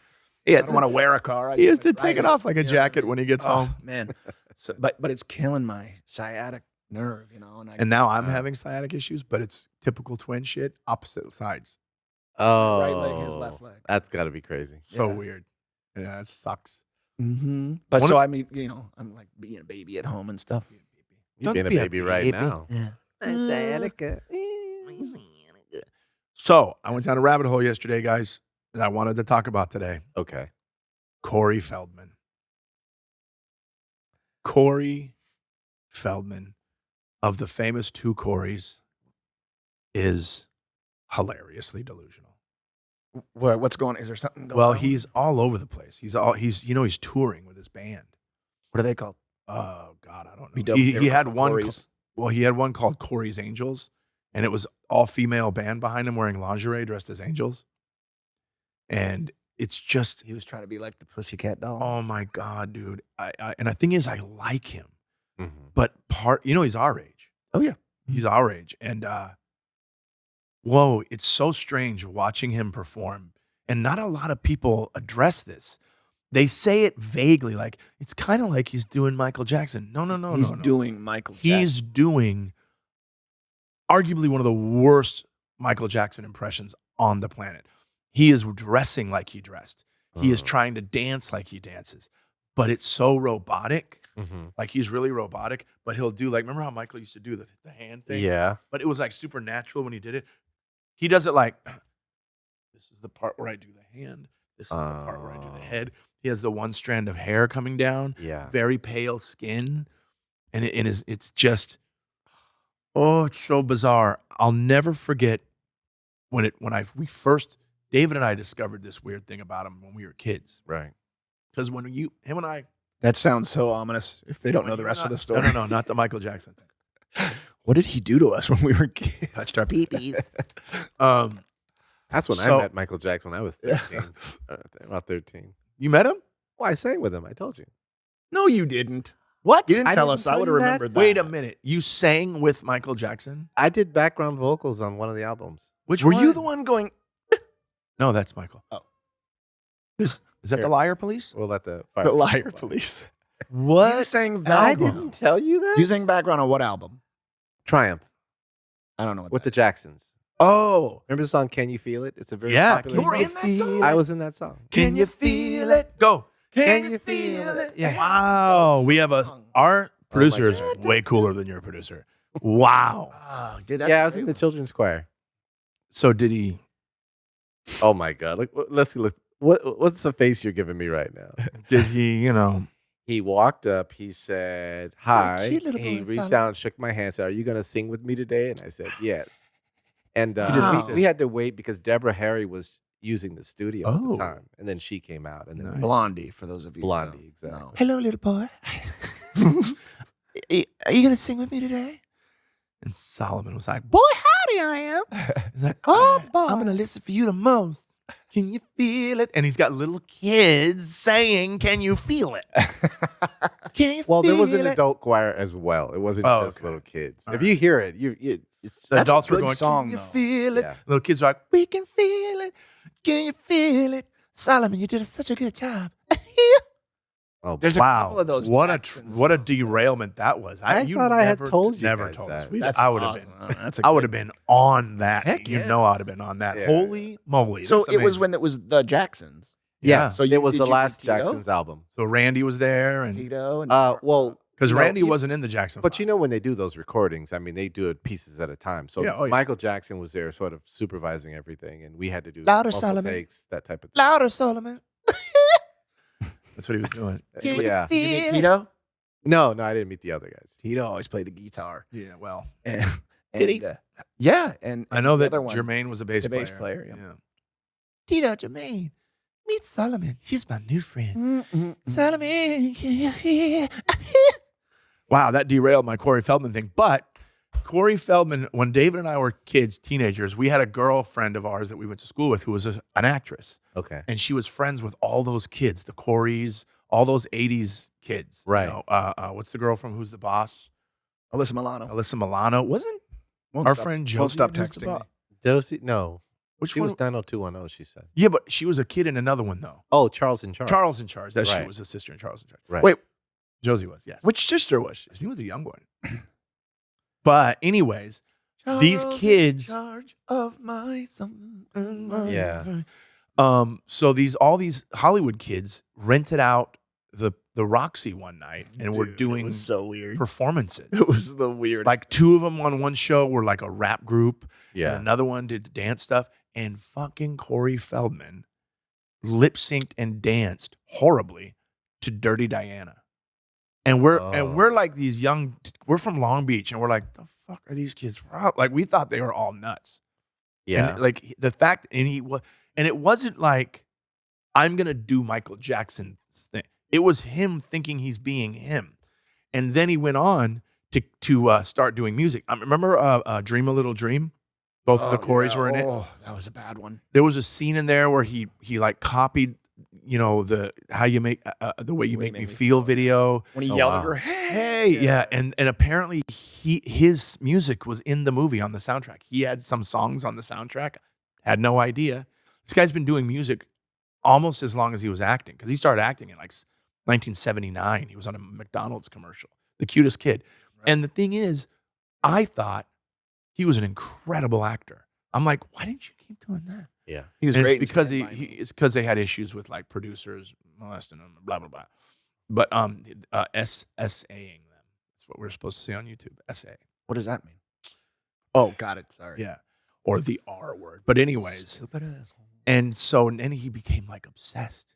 Yeah, I don't want to wear a car. He has to ride take it off like a you know what I jacket mean? when he gets Oh, home. man. So, but it's killing my sciatic nerve, you know. And now I'm having sciatic issues, but it's typical twin shit, opposite sides. Oh, right leg, his left leg. That's got to be crazy. So Yeah. weird. Yeah, it sucks. Mm-hmm. But One so of- I mean, you know, I'm like being a baby at home and stuff. You're Don't being a be a baby right baby. now. Yeah. So I went down a rabbit hole yesterday, guys, that I wanted to talk about today. Okay. Corey Feldman. Corey Feldman of the famous two Coreys is hilariously delusional. What's going? Is there something going Well, on? he's all over the place. He's touring with his band. What are they called? Oh God, I don't We know. don't- He they were had called one. Corey's. He had one called Corey's Angels, and it was all female band behind him wearing lingerie dressed as angels. And it's just, He was trying to be like the Pussycat Doll. oh my God, dude. And the thing is, I like him, Mm-hmm. but he's our age. Oh, yeah. He's our age. And whoa, it's so strange watching him perform. And not a lot of people address this. They say it vaguely, like it's kind of like he's doing Michael Jackson. No, He's no. doing Michael Jackson. He's doing arguably one of the worst Michael Jackson impressions on the planet. He is dressing like he dressed. He is trying to dance like he dances, but it's so robotic. Mm-hmm. Like he's really robotic, but he'll do like, remember how Michael used to do the hand thing? Yeah. But it was like supernatural when he did it. He does it like, this is the part where I do the hand. This is the part where I do the Oh. head. He has the one strand of hair coming down, Yeah. very pale skin. And it's just, oh, it's so bizarre. I'll never forget we first, David and I discovered this weird thing about him when we were kids. Right. Because when him and I, That sounds so ominous if they don't know the rest of the story. No, not the Michael Jackson thing. What did he do to us when we were kids? Touched our peepees. That's when So- I met Michael Jackson when I was 13. About 13. You met him? Well, I sang with him. I told you. No, you didn't. What? You didn't I tell didn't us. I tell would have you that? remembered that. Wait a minute. You sang with Michael Jackson? I did background vocals on one of the albums. Which Were one? you the one going? No, that's Michael. Oh. Is that Here. the Liar Police? We'll let the fire The Liar Police. You What? sang I background. didn't tell you that? You sang background on what album? Triumph I don't know what with the that Jacksons. Oh. Remember the song "Can You Feel It"? It's a very Yeah, popular you were song. in that song? I was in that song. Can you feel it? Go. Can you feel it? Yeah. Wow. We have our producer is God. way cooler than your producer. Wow. Oh, dude, that's Yeah, I was in great. the children's choir. So did he? Oh my God! Like, let's see. What's the face you're giving me right now? Did he? He walked up. He said, "Hi." cute little He boy, reached son. down, and shook my hand, said, "Are you going to sing with me today?" And I said, "Yes." And Wow. we had to wait because Deborah Harry was using the studio at Oh. the time, and then she came out, and then Nice. Blondie, for those of you. who Blondie, don't exactly. know. Hello, little boy. Are you gonna sing with me today? And Solomon was like, "Boy, howdy, I am." He's like, "Oh, boy, I'm gonna listen for you the most. Can you feel it?" And he's got little kids saying, "Can you feel it?" Can you Well, there was an feel it? adult choir as well. It wasn't Oh, just okay. little kids. All If right. you hear it, it's The That's a adults were good going, song, "Can you though." feel it?" Yeah. Little kids are like, "We can feel it. Can you feel it?" Solomon, you did such a good job. oh, There's a Wow, couple of those. what Jackson a songs. derailment that was. I thought I had told you never guys told that. us. That's I would have awesome. been. That's a I would good- have been on that. Heck You yeah. know, I'd have been on that. Yeah. Holy moly! So that's it was amazing. when it was the Jacksons. Yeah. Yes, So it you- was did the you last meet Tito? Jackson's album. So Randy was there, and Tito and Well, because no, Randy you- wasn't in the Jackson. But Five. you know when they do those recordings, I mean, they do it pieces at a time. So Yeah, oh, yeah. Michael Jackson was there, sort of supervising everything, and we had to do Louder, multiple Solomon. takes, that type of thing. louder, Solomon. That's what he was doing. Yeah. Did you meet Tito? No, I didn't meet the other guys. Tito always played the guitar. Yeah. Well, And, Did he? Yeah, and I know the that other one, Jermaine was a bass the player. bass player, yeah. Tito Jermaine. Meet Solomon. He's my new friend. Solomon. Wow, that derailed my Corey Feldman thing. But Corey Feldman, when David and I were kids, teenagers, we had a girlfriend of ours that we went to school with who was an actress. Okay. And she was friends with all those kids, the Coreys, all those 80s kids. Right. You know, what's the girl from Who's the Boss? Alyssa Milano. Alyssa Milano. Wasn't Won't our stop- friend Josie won't stop Who's the texting Boss? me. Josie? No. Which She one? was 90210, she said. Yeah, but she was a kid in another one, though. Oh, Charles in Charge. Charles in Charge. That she Right. was a sister in Charles in Charge. Right. Wait, Josie was, yes. which sister was she? She was a young one. But anyways, these kids. Charge of my son. Yeah. So all these Hollywood kids rented out the Roxy one night and were Dude, doing it was so weird. performances. It was the weird. Like two of them on one show were like a rap group, and Yeah. another one did dance stuff. And fucking Corey Feldman lip synced and danced horribly to Dirty Diana. And we're like these young. We're from Long Beach, and we're like, the fuck are these kids from? Like we thought they were all nuts. Yeah. And like the fact, and it wasn't like I'm gonna do Michael Jackson's thing. It was him thinking he's being him, and then he went on to start doing music. I remember Dream a Little Dream. Both of the Coreys were in it. Oh, that was a bad one. There was a scene in there where he like copied, you know, the how you make the way you make me feel video. When he Oh, yelled wow. at her, Hey, yeah, and apparently his music was in the movie on the soundtrack. He had some songs on the soundtrack. Had no idea. This guy's been doing music almost as long as he was acting, because he started acting in like 1979. He was on a McDonald's commercial. The cutest kid. Right. And the thing is, I thought he was an incredible actor. I'm like, why didn't you keep doing that? Yeah. he was And great. it's because it's because they had issues with like producers molesting them, blah blah blah. But SSAing them. That's what we're supposed to say on YouTube. SA. What does that mean? Oh, got it. Sorry. Yeah. Or the R word. But anyways, Stupid asshole. and so then he became like obsessed.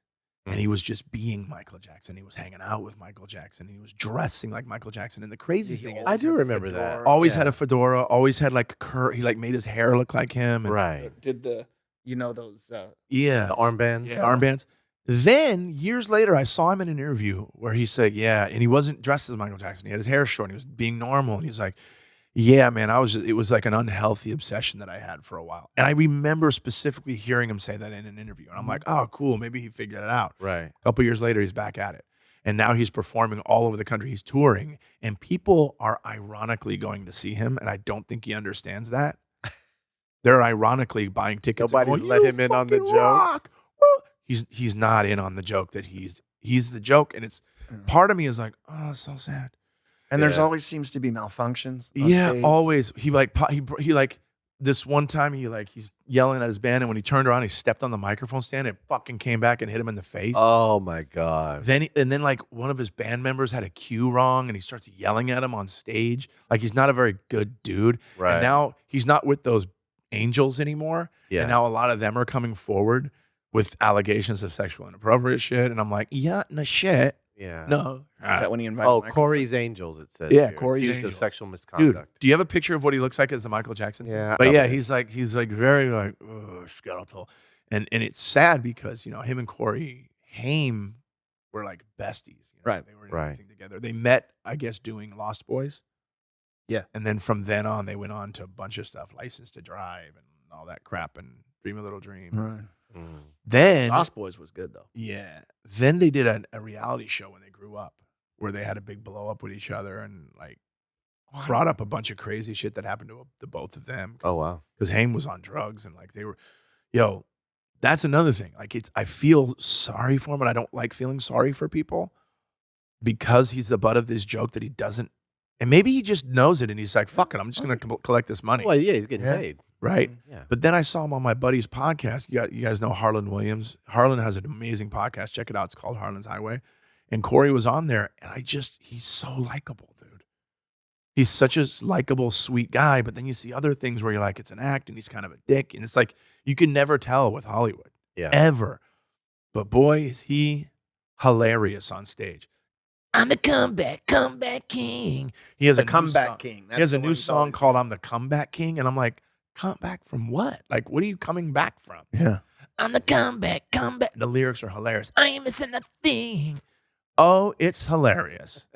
And he was just being Michael Jackson. He was hanging out with Michael Jackson. He was dressing like Michael Jackson. And the crazy thing is, I do remember that. always Yeah. had a fedora, always had like he like made his hair look like him. And Right. Did the those Yeah. The armbands. Yeah, armbands. Then years later, I saw him in an interview where he said, "Yeah," and he wasn't dressed as Michael Jackson. He had his hair short. And he was being normal, and he was like, "Yeah, man, it was like an unhealthy obsession that I had for a while." And I remember specifically hearing him say that in an interview, and I'm like, "Oh, cool, maybe he figured it out." Right. A couple years later, he's back at it, and now he's performing all over the country. He's touring, and people are ironically going to see him, and I don't think he understands that. They're ironically buying tickets. and Nobody's going, let "You him in on the fucking joke." rock." Woo. He's not in on the joke that he's the joke, and it's part of me is like, oh, it's so sad. And there's Yeah. always seems to be malfunctions. on Yeah, stage. always. He like this one time he's yelling at his band, and when he turned around, he stepped on the microphone stand and fucking came back and hit him in the face. Oh my God. Then like one of his band members had a cue wrong, and he starts yelling at him on stage. Like he's not a very good dude. Right. And now he's not with those angels anymore. Yeah. And now a lot of them are coming forward with allegations of sexual inappropriate shit. And I'm like, yeah, no shit. Yeah. No. Is that when he invited Oh, Michael? Corey's Angels. It says. Yeah, here. Corey's accused Angels. of sexual Dude, misconduct. do you have a picture of what he looks like as the Michael Jackson? Yeah. But up yeah, there. he's like very like skeletal. And it's sad because, you know, him and Corey Haim were like besties. You know? Right. They were in Right. everything together. They met, I guess, doing Lost Boys. Yeah. And then from then on, they went on to a bunch of stuff, License to Drive and all that crap and Dream a Little Dream. Right. Mm. Then, Lost Boys was good though. yeah. Then they did a reality show when they grew up where they had a big blow up with each other and like brought up a bunch of crazy shit that happened to the both of them. Oh wow. Because Haim was on drugs and like they were, that's another thing. Like I feel sorry for him, and I don't like feeling sorry for people because he's the butt of this joke that he doesn't, and maybe he just knows it and he's like, fuck it, I'm just going to collect this money. Well, yeah, he's getting Yeah. paid. Right. Yeah. But then I saw him on my buddy's podcast. You guys know Harlan Williams. Harlan has an amazing podcast. Check it out. It's called Harlan's Highway. And Corey was on there, and he's so likable, dude. He's such a likable, sweet guy. But then you see other things where you're like, it's an act, and he's kind of a dick. And it's like, you can never tell with Hollywood, Yeah. ever. But boy, is he hilarious on stage. I'm the comeback king. He has The a new comeback song. king. He has a the new one he's song always- called I'm the Comeback King. And I'm like, come back from what? Like, what are you coming back from? Yeah. I'm the comeback. The lyrics are hilarious. I ain't missing a thing. Oh, it's hilarious.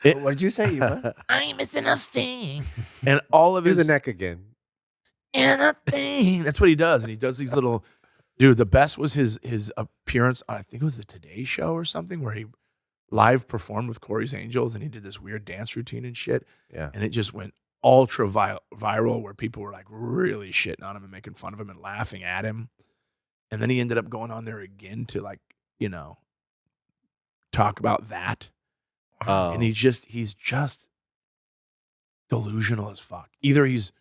What did you say? What? I ain't missing a thing. And all of Do the his neck again. and a thing. That's what he does. And he does these little dude, the best was his appearance on, I think it was the Today Show or something, where he live performed with Corey's Angels and he did this weird dance routine and shit. Yeah. And it just went ultra viral where people were like really shitting on him and making fun of him and laughing at him. And then he ended up going on there again to like, you know, talk about that. Oh. And he's just delusional as fuck. Either he's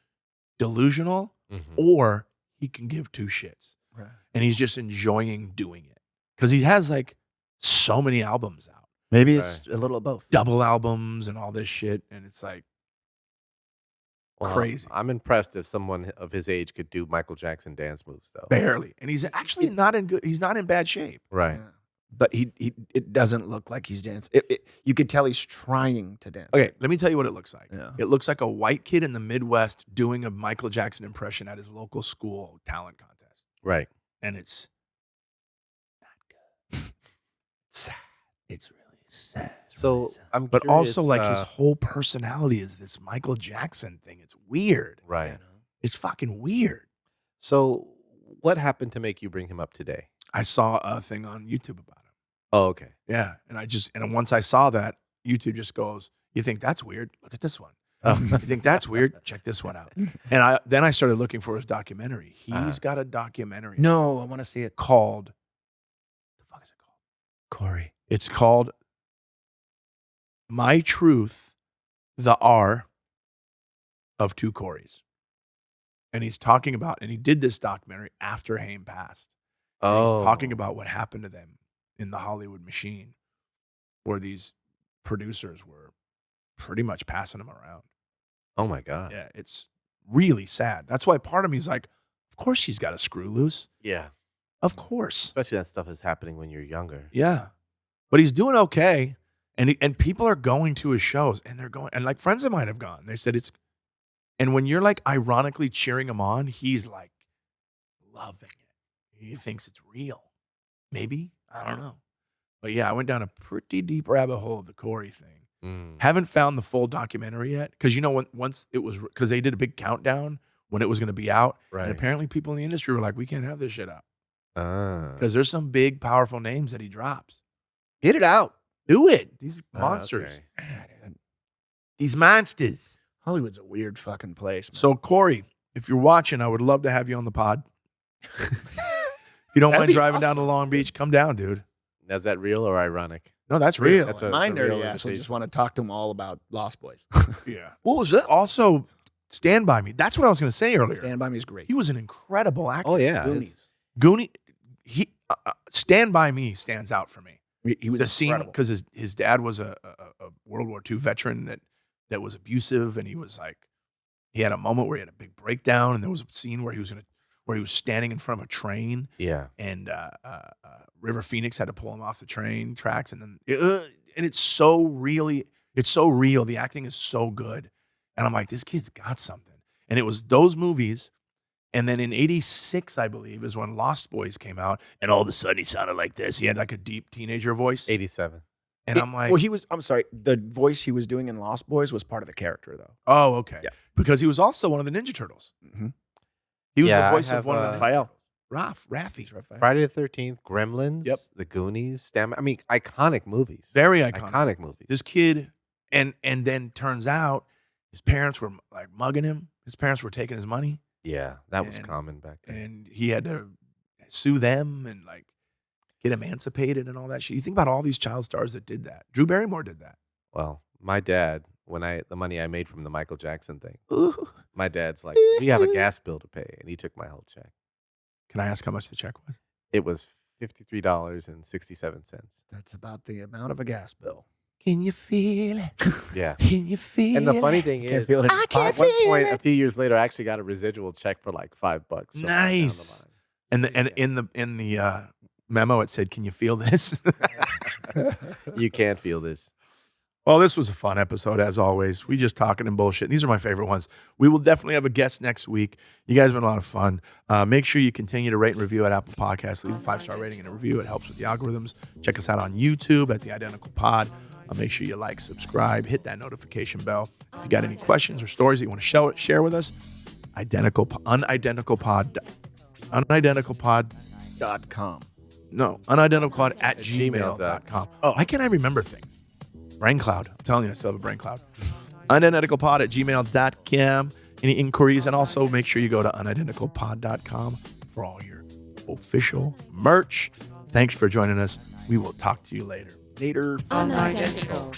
delusional or he can give two shits. Right. And he's just enjoying doing it. Because he has like so many albums out. Maybe it's a little of both. Double albums and all this shit. And it's like crazy. I'm impressed if someone of his age could do Michael Jackson dance moves, though. Barely. And he's actually not in good, he's not in bad shape. Right. Yeah. But it doesn't look like he's dancing. You could tell he's trying to dance. Okay, let me tell you what it looks like. Yeah. It looks like a white kid in the Midwest doing a Michael Jackson impression at his local school talent contest. Right. And it's not good. Sad. It's really sad. So I'm But curious, also, like, his whole personality is this Michael Jackson thing. It's weird. right. It's fucking weird. So what happened to make you bring him up today? I saw a thing on YouTube about him. Oh, okay. Yeah. And once I saw that, YouTube just goes, you think that's weird? Look at this one. Oh. You think that's weird? Check this one out. And then I started looking for his documentary. He's got a documentary. No, I want to see it. Called, what the fuck is it called? Corey. It's called My Truth, the R of Two Coreys. And he's talking about, and he did this documentary after Haim passed. And he's talking about what happened to them in the Hollywood machine, where these producers were pretty much passing them around. Oh my God. Yeah, it's really sad. That's why part of me is like, of course she's got a screw loose. Yeah. Of course. Especially that stuff is happening when you're younger. Yeah. But he's doing okay. And people are going to his shows and they're going, and like friends of mine have gone. They said it's, and when you're like ironically cheering him on, he's like loving it. He thinks it's real. Maybe. I don't know. But yeah, I went down a pretty deep rabbit hole of the Corey thing. Haven't found the full documentary yet. Because, you know, once it was, because they did a big countdown when it was going to be out. Right. And apparently people in the industry were like, we can't have this shit out. Ah. Because there's some big, powerful names that he drops. Get it out. Do it. These monsters. Okay. These monsters. Hollywood's a weird fucking place. Man. So, Corey, if you're watching, I would love to have you on the pod. If you don't That'd mind be driving down to awesome. Long Beach, come down, dude. Now, is that real or ironic? No, that's real. That's My a real nerdy ass will invitation. just want to talk to him all about Lost Boys. Yeah. What was that? Also, Stand By Me. That's what I was going to say earlier. Stand By Me is great. He was an incredible actor. Oh, yeah. Goonies. Stand By Me stands out for me. He was The scene, incredible. because his dad was a World War II veteran that was abusive, and he was like, he had a moment where he had a big breakdown, and there was a scene where he was standing in front of a train, Yeah. and River Phoenix had to pull him off the train tracks, and then and it's so real. The acting is so good, and I'm like, this kid's got something. And it was those movies, and then in '86, I believe, is when Lost Boys came out, and all of a sudden he sounded like this. He had like a deep teenager voice, 87. and I'm like, well, I'm sorry. The voice he was doing in Lost Boys was part of the character, though. oh, okay, Yeah. because he was also one of the Ninja Turtles. Mm-hmm. He was Yeah, the I voice of have, one of the Ninja Raphael. Turtles. Raffy. Friday the 13th, Gremlins, Yep. The Goonies, I mean, iconic movies. Very iconic. Iconic movies. This kid, and then turns out his parents were like mugging him. His parents were taking his money, Yeah, that was And- common back then. and he had to sue them and like get emancipated and all that shit. You think about all these child stars that did that. Drew Barrymore did that. Well, my dad, the money I made from the Michael Jackson thing, Ooh. my dad's like, we have a gas bill to pay, and he took my whole check. Can I ask how much the check was? It was $53.67. That's about the amount of a gas bill. Can you feel it? Yeah. Can you feel And the funny it? thing Can't is, feel it. I can't at one feel point, it. a few years later, I actually got a residual check for like $5. somewhere down the Nice. And in the memo it said, "Can you feel this?" line. You can't feel this. Well, this was a fun episode, as always. We just talking and bullshit. These are my favorite ones. We will definitely have a guest next week. You guys have been a lot of fun. Make sure you continue to rate and review at Apple Podcasts. Leave a 5-star rating and a review. It helps with the algorithms. Check us out on YouTube at The Identical Pod. Make sure you like, subscribe, hit that notification bell. If you got any questions or stories that you want to share with us, unidenticalpod at gmail.com. Oh, why can't I remember things? Brain cloud. I'm telling you, I still have a brain cloud. Unidenticalpod at gmail.com. Any inquiries? And also make sure you go to unidenticalpod.com for all your official merch. Thanks for joining us. We will talk to you later. Later. Unidentical.